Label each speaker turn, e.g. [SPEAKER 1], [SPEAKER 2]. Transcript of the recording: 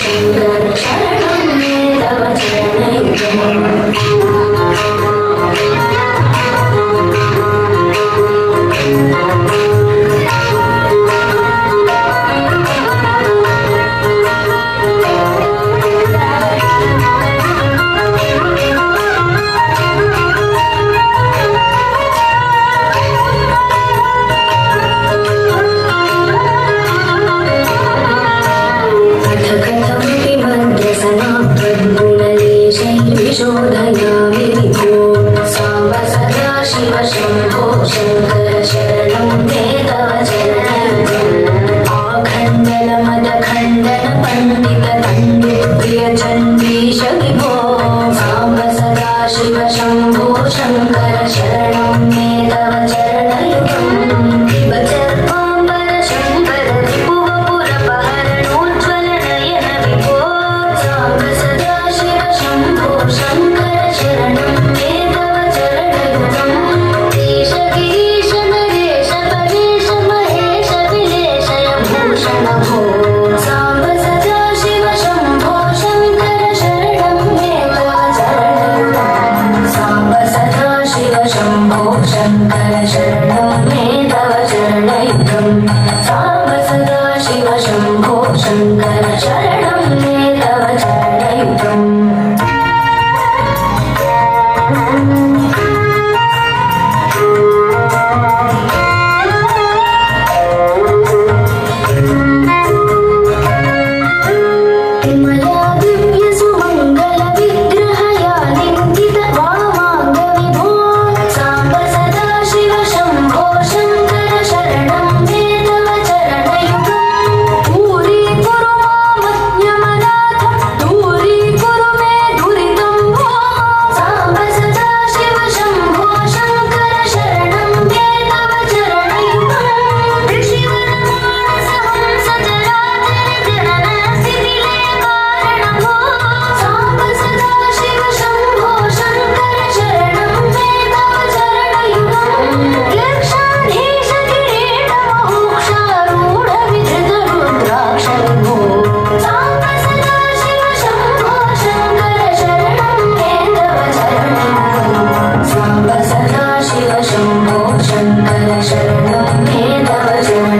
[SPEAKER 1] शङ्कर शरणं मे तव चरणयुगम् शोधयामि विभो साम्ब सदा शिव शम्भो शङ्कर शरणं मे तव चरणयुगम् आखण्डन मदखण्डन पण्डित पण्डित प्रिय चण्डीश विभो साम्ब सदा शिव शम्भो शङ्कर शरणं मे तव चरणयुगम् शिवचर्वाम्बर शङ्कर रिपुवपुरपहरणोज्ज्वल नयन विभो साम्ब सदा शिव शम्भो शङ्कर शरणं मे तव चरणयुगम् देश गिरीश नरेश परेश महेश विलेशय भूषण भो साम्ब सदा शिव शम्भो शङ्कर शरणं मे तव चरणयुगम् साम्ब सदा शिव शम्भो शङ्कर शरणं मे तव चरणयुगम् साम्ब सदा शिव शम्भो शङ्कर शरणं मे तव चरणयुगम् विमला दिव्य सुमङ्गल विग्रहया निन्दित वामाङ्ग विभो साम्ब सदा शिव शम्भो शङ्कर शरणं मे तव चरणयुगम् दूरीकुरु मामज्ञमनाथ दूरीकुरु मे दुरितं भो साम्ब सदा शिव शम्भो शङ्कर शरणं मे तव चरणयुगम् ऋषिवरमानसहंस चराचर जनन स्थितिलयकारण भो साम्ब सदा शिव शम्भो शङ्कर शरणं मे तव चरणयुगम् यक्षाधीश किरीट महोक्षारूढ विधृत रुद्राक्ष विभो साम्ब सदा शिव शम्भो शङ्कर शरणं मे तव चरणयुगम् साम्ब सदा शिव शम्भो शङ्कर शरणं मे तव चरणयुगम्